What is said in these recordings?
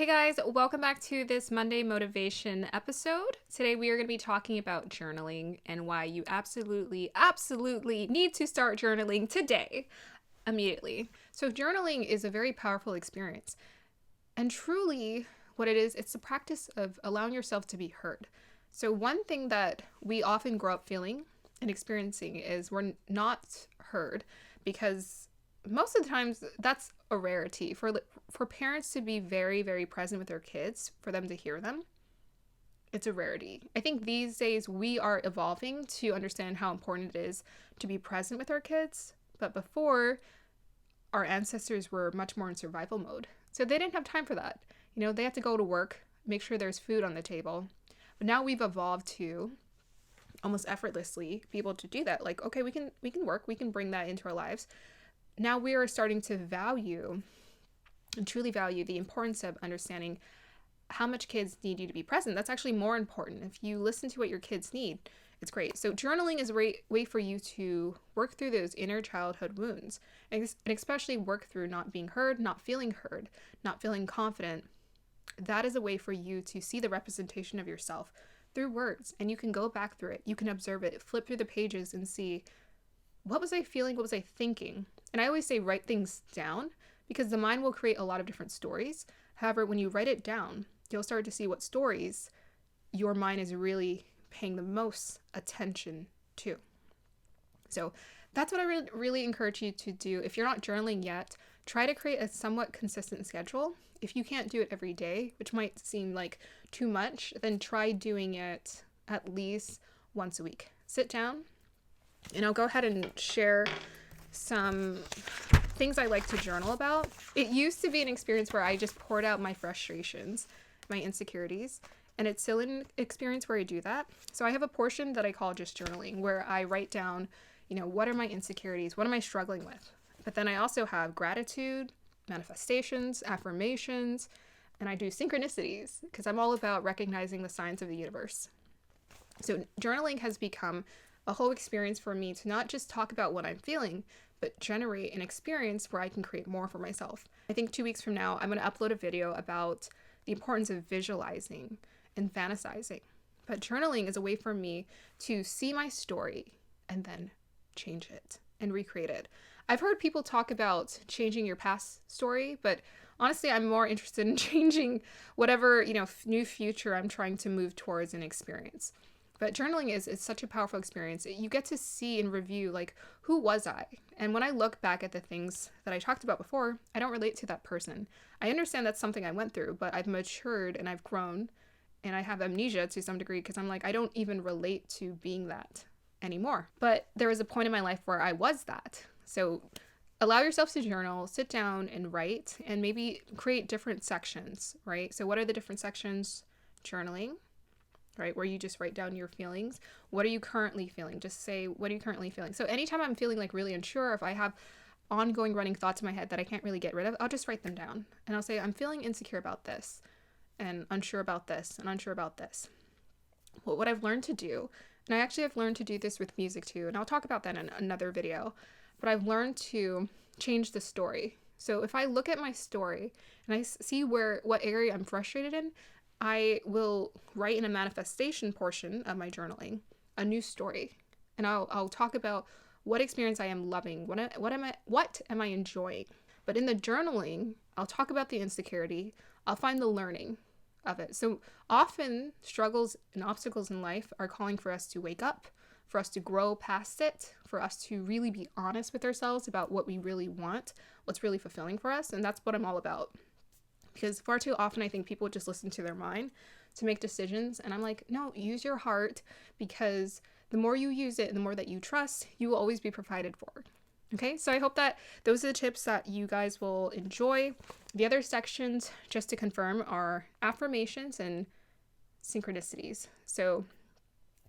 guys, welcome back to this Monday motivation episode. Today we are going to be talking about journaling and why you absolutely need to start journaling today, immediately. So journaling is a very powerful experience. And truly what it is, it's the practice of allowing yourself to be heard. So one thing that we often grow up feeling and experiencing is we're not heard, because most of the times that's a rarity for parents to be very, very present with their kids, for them to hear them. It's a rarity. I think these days we are evolving to understand how important it is to be present with our kids. But before, our ancestors were much more in survival mode. So they didn't have time for that. You know, they have to go to work, make sure there's food on the table. But now we've evolved to almost effortlessly be able to do that. Like, okay, we can work, we can bring that into our lives. Now we are starting to value and truly value the importance of understanding how much kids need you to be present. That's actually more important. If you listen to what your kids need, it's great. So journaling is a way for you to work through those inner childhood wounds, and especially work through not being heard, not feeling confident. That is a way for you to see the representation of yourself through words, and you can go back through it. You can observe it, flip through the pages and see, what was I feeling? What was I thinking? And I always say write things down, because the mind will create a lot of different stories. However, when you write it down, you'll start to see what stories your mind is really paying the most attention to. So that's what I really encourage you to do. If you're not journaling yet, try to create a somewhat consistent schedule. If you can't do it every day, which might seem like too much, then try doing it at least once a week. Sit down, and I'll go ahead and share some things I like to journal about. It used to be an experience where I just poured out my frustrations, my insecurities, and it's still an experience where I do that. So I have a portion that I call just journaling, where I write down, what are my insecurities? What am I struggling with? But then I also have gratitude, manifestations, affirmations, and I do synchronicities, because I'm all about recognizing the signs of the universe. So journaling has become a whole experience for me to not just talk about what I'm feeling, but generate an experience where I can create more for myself. I think 2 weeks from now, I'm going to upload a video about the importance of visualizing and fantasizing. But journaling is a way for me to see my story and then change it and recreate it. I've heard people talk about changing your past story, but honestly, I'm more interested in changing whatever, new future I'm trying to move towards and experience. But journaling is such a powerful experience. You get to see and review, like, who was I? And when I look back at the things that I talked about before, I don't relate to that person. I understand that's something I went through, but I've matured and I've grown, and I have amnesia to some degree, because I'm like, I don't even relate to being that anymore. But there was a point in my life where I was that. So allow yourself to journal, sit down and write, and maybe create different sections, right? So what are the different sections? Journaling, right? Where you just write down your feelings. What are you currently feeling? Just say, what are you currently feeling? So anytime I'm feeling like really unsure, if I have ongoing running thoughts in my head that I can't really get rid of, I'll just write them down. And I'll say, I'm feeling insecure about this, and unsure about this, and unsure about this. Well, what I've learned to do, and I actually have learned to do this with music too, and I'll talk about that in another video, but I've learned to change the story. So if I look at my story and I see what area I'm frustrated in, I will write in a manifestation portion of my journaling a new story, and I'll talk about what experience I am loving, what am I enjoying. But in the journaling, I'll talk about the insecurity. I'll find the learning of it. So often struggles and obstacles in life are calling for us to wake up, for us to grow past it, for us to really be honest with ourselves about what we really want, what's really fulfilling for us, and that's what I'm all about. Because far too often I think people just listen to their mind to make decisions, and I'm like, no, use your heart, because the more you use it and the more that you trust, you will always be provided for. Okay, so I hope that those are the tips that you guys will enjoy. The other sections, just to confirm, are affirmations and synchronicities. So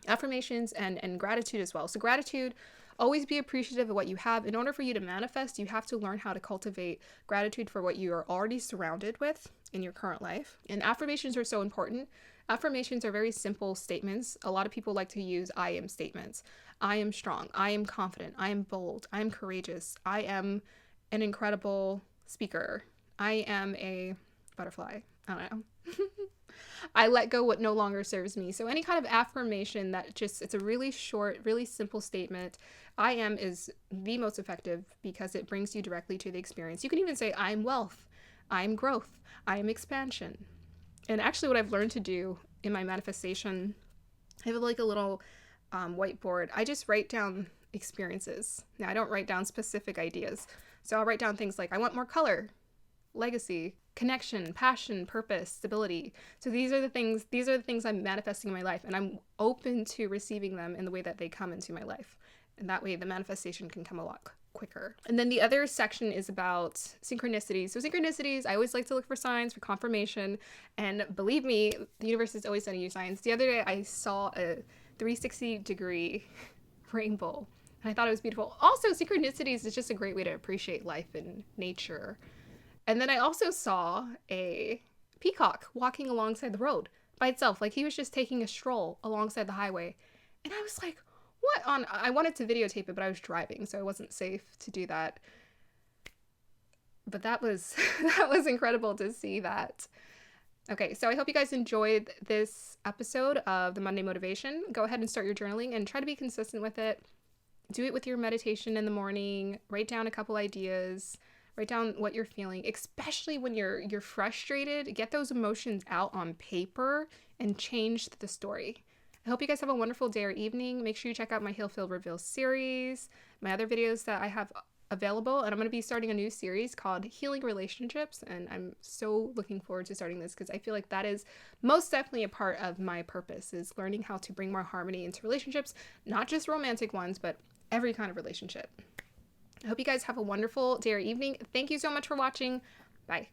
affirmations and gratitude as well. So gratitude, always be appreciative of what you have. In order for you to manifest, you have to learn how to cultivate gratitude for what you are already surrounded with in your current life. And affirmations are so important. Affirmations are very simple statements. A lot of people like to use I am statements. I am strong. I am confident. I am bold. I am courageous. I am an incredible speaker. I am a butterfly. I don't know. I let go what no longer serves me. So any kind of affirmation that just, it's a really short, really simple statement. I am is the most effective because it brings you directly to the experience. You can even say, I'm wealth, I'm growth, I am expansion. And actually what I've learned to do in my manifestation, I have like a little whiteboard. I just write down experiences. Now I don't write down specific ideas. So I'll write down things like, I want more color, legacy, connection, passion, purpose, stability. So these are the things I'm manifesting in my life, and I'm open to receiving them in the way that they come into my life. And that way the manifestation can come a lot quicker. And then the other section is about synchronicities. So synchronicities, I always like to look for signs, for confirmation. And believe me, the universe is always sending you signs. The other day I saw a 360-degree rainbow, and I thought it was beautiful. Also, synchronicities is just a great way to appreciate life and nature. And then I also saw a peacock walking alongside the road by itself. Like he was just taking a stroll alongside the highway. And I was like, what on? I wanted to videotape it, but I was driving, so it wasn't safe to do that. But that was that was incredible to see that. Okay, so I hope you guys enjoyed this episode of the Monday Motivation. Go ahead and start your journaling and try to be consistent with it. Do it with your meditation in the morning. Write down a couple ideas. Write down what you're feeling, especially when you're frustrated. Get those emotions out on paper and change the story. I hope you guys have a wonderful day or evening. Make sure you check out my Heal Feel Reveal series, my other videos that I have available, and I'm going to be starting a new series called Healing Relationships, and I'm so looking forward to starting this because I feel like that is most definitely a part of my purpose, is learning how to bring more harmony into relationships, not just romantic ones, but every kind of relationship. I hope you guys have a wonderful day or evening. Thank you so much for watching. Bye.